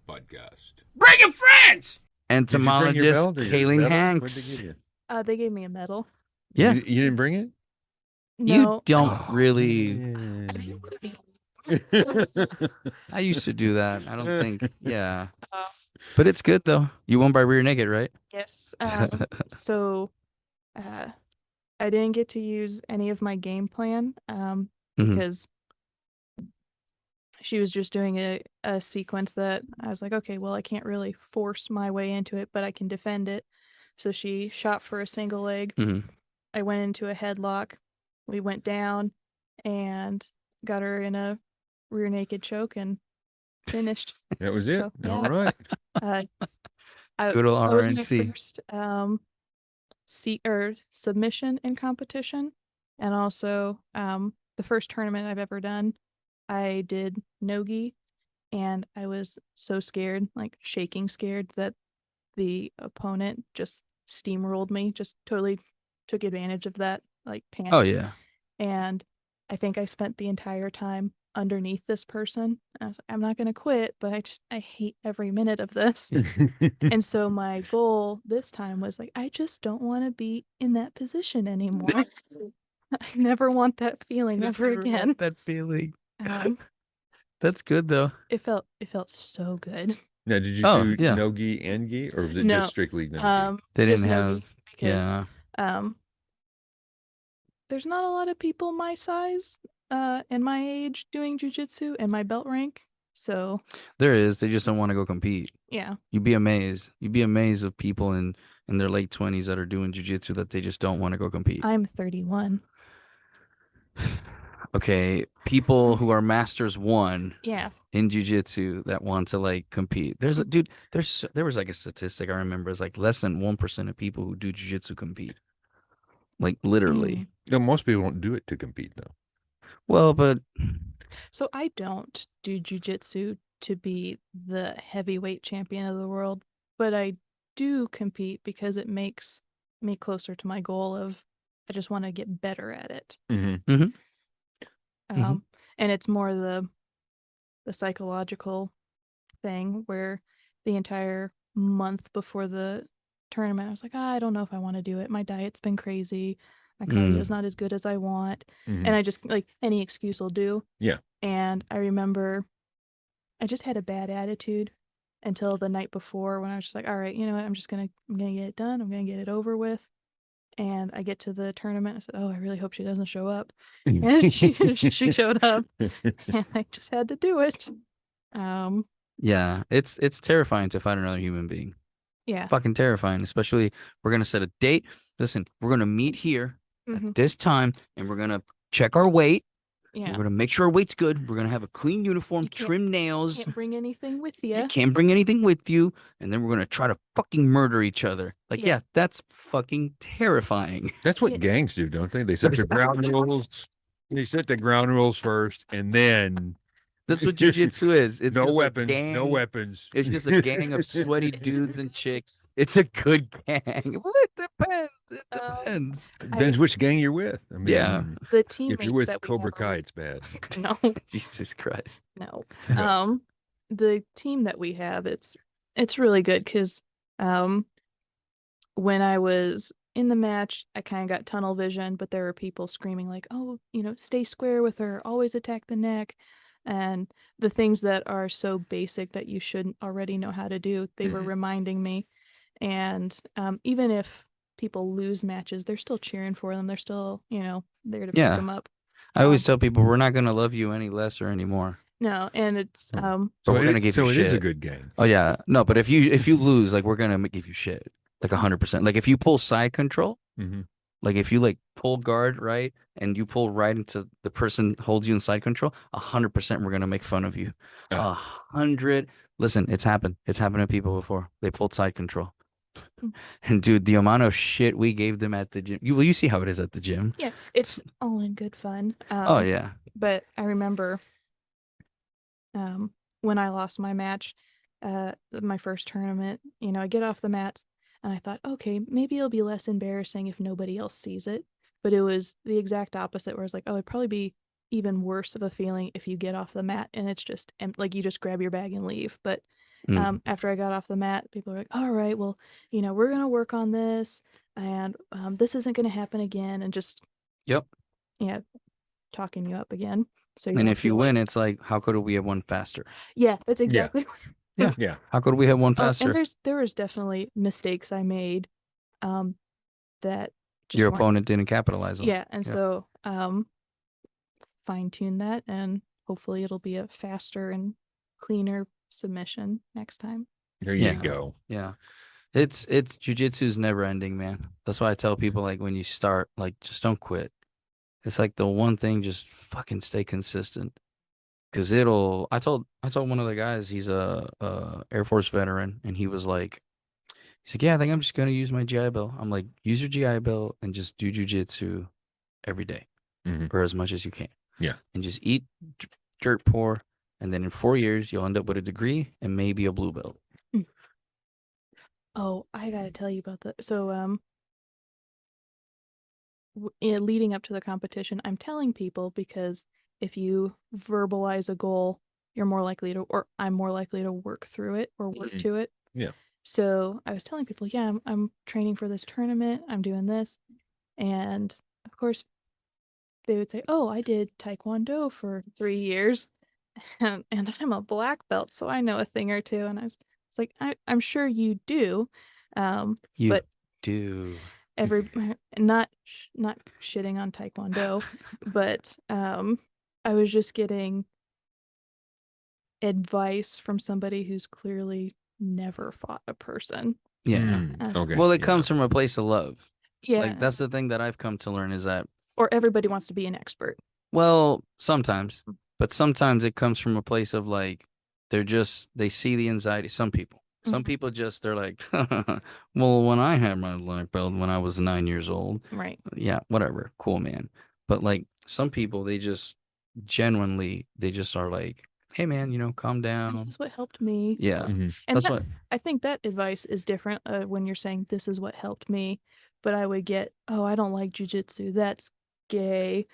Podcast. Bring your friends! Entomologist Did you bring your Kaylen medal? Hanks. What'd they give They gave me a medal. you? Yeah. You didn't bring it? You No. don't really. Man. I used to do that. I don't think. Yeah. But it's good, though. You won by rear naked, right? Yes. So, I didn't get to use any of my game plan because she was just doing a sequence that I was like, okay, well, I can't really force my way into it, but I can defend it. So she shot for a single leg. I went into a headlock. We went down and got her in a rear naked choke and finished. That was it. So, yeah. All right. Good old That was my RNC. first submission in competition, and also the first tournament I've ever done. I did no-gi, and I was so scared, like shaking scared, that the opponent just steamrolled me, just totally took advantage of that, like panic. Oh, yeah. And I think I spent the entire time underneath this person. I was like, I'm not going to quit, but I hate every minute of this. And so my goal this time was like, I just don't want to be in that position anymore. I never want that feeling ever again. That feeling. Um, That's good, though. it felt so good. Now, did you Oh, do yeah. no gi and gi, or was it No, just strictly no gi? They just didn't no-gi, have. because Yeah. there's not a lot of people my size and my age doing jujitsu and my belt rank. So There is. They just don't want to go compete. yeah. You'd be amazed. You'd be amazed of people in their late 20s that are doing jiu-jitsu that they just don't want to go compete. I'm 31. Okay, people who are masters 1 Yeah. in jiu-jitsu that want to like compete. There was like a statistic I remember. It's like less than 1% of people who do jiu-jitsu compete. Like literally. No, most people don't do it to compete, though. Well, but So I don't do jujitsu to be the heavyweight champion of the world, but I do compete because it makes me closer to my goal of I just want to get better at it. Mm-hmm. Mhm. And it's more the psychological thing where the entire month before the tournament, I was like, I don't know if I want to do it. My diet's been crazy. My cardio's not as good as I want. And I just, like, any excuse will do. Yeah. And I remember I just had a bad attitude until the night before when I was just like, all right, you know what? I'm going to get it done. I'm going to get it over with. And I get to the tournament. I said, oh, I really hope she doesn't show up. And she showed up. And I just had to do it. yeah, it's terrifying to fight another human being. Yeah. Fucking terrifying, especially we're going to set a date. Listen, we're going to meet here at this time and we're going to check our weight. Yeah. We're going to make sure our weight's good. We're going to have a clean uniform, trim nails. Can't bring anything with you. You can't bring anything with you. And then we're going to try to fucking murder each other. Like, yeah, that's fucking terrifying. That's what gangs do, don't they? They set the ground rules. They set the ground rules first, and then That's what jiu-jitsu is. It's no just weapons. a gang. No weapons. It's just a gang of sweaty dudes and chicks. It's a good gang. Well, it depends. It depends. Depends which gang you're with. I mean, Yeah. The team. if you're with Cobra Kai, it's bad. No. Jesus Christ. No. The team that we have, it's really good because when I was in the match, I kind of got tunnel vision, but there were people screaming like, oh, you know, stay square with her, always attack the neck. And the things that are so basic that you shouldn't already know how to do, they were reminding me. And even if people lose matches, they're still cheering for them. They're still, you know, there to pick them up. I always tell people we're not going to love you any less or any more. No, and it's But we're going to give you shit. So it is a good game. Oh, yeah. No, but if you lose, like, we're going to give you shit. Like 100%. Like, if you pull side control, like if you like pull guard right and you pull right into the person holds you in side control, 100% we're gonna make fun of you. 100. Listen, it's happened. It's happened to people before. They pulled side control. And dude, the amount of shit we gave them at the gym. You see how it is at the gym. Yeah, it's all in good fun. Oh yeah. But I remember when I lost my match, my first tournament, you know, I get off the mats. And I thought, okay, maybe it'll be less embarrassing if nobody else sees it. But it was the exact opposite, where it's like, oh, it'd probably be even worse of a feeling if you get off the mat and it's just like you just grab your bag and leave. But After I got off the mat, people were like, all right, well, we're going to work on this, and this isn't going to happen again, and just, Yep. yeah, talking you up again. So And if you win, it's like, how could we have won faster? Yeah, that's exactly Yeah. Yeah. How could we have won Oh, faster? and there was definitely mistakes I made that just Your weren't. opponent didn't capitalize on. Yeah, and so fine tune that, and hopefully it'll be a faster and cleaner submission next time. There you go. Yeah. It's jujitsu's never ending, man. That's why I tell people, like, when you start, like, just don't quit. It's like the one thing, just fucking stay consistent. Cause I told one of the guys, he's a Air Force veteran, and he's like, yeah, I think I'm just gonna use my GI Bill. I'm like, use your GI Bill and just do jujitsu every day, or as much as you can. Yeah. And just eat dirt poor, and then in 4 years you'll end up with a degree and maybe a blue belt. Oh, I gotta tell you about that. So leading up to the competition, I'm telling people because if you verbalize a goal, you're more likely to, or I'm more likely to work through it or work to it. Yeah. So I was telling people, yeah, I'm training for this tournament. I'm doing this. And of course, they would say, oh, I did Taekwondo for 3 years. And I'm a black belt, so I know a thing or two. And it's like, I'm sure you do. You but do. not shitting on Taekwondo, but I was just getting advice from somebody who's clearly never fought a person. Yeah. Okay. Well, it comes from a place of love. Yeah. Like, that's the thing that I've come to learn, is that, or everybody wants to be an expert. well, sometimes, but sometimes it comes from a place of, like, they see the anxiety. Some people just, they're like, well, when I had my black belt when I was 9 years old, Right. yeah, whatever, cool, man. But, like, some people, they just genuinely, they just are like, hey, man, calm down. This is what helped me. Yeah. And That's what I think that advice is different when you're saying this is what helped me. But I would get, oh, I don't like jujitsu. That's gay.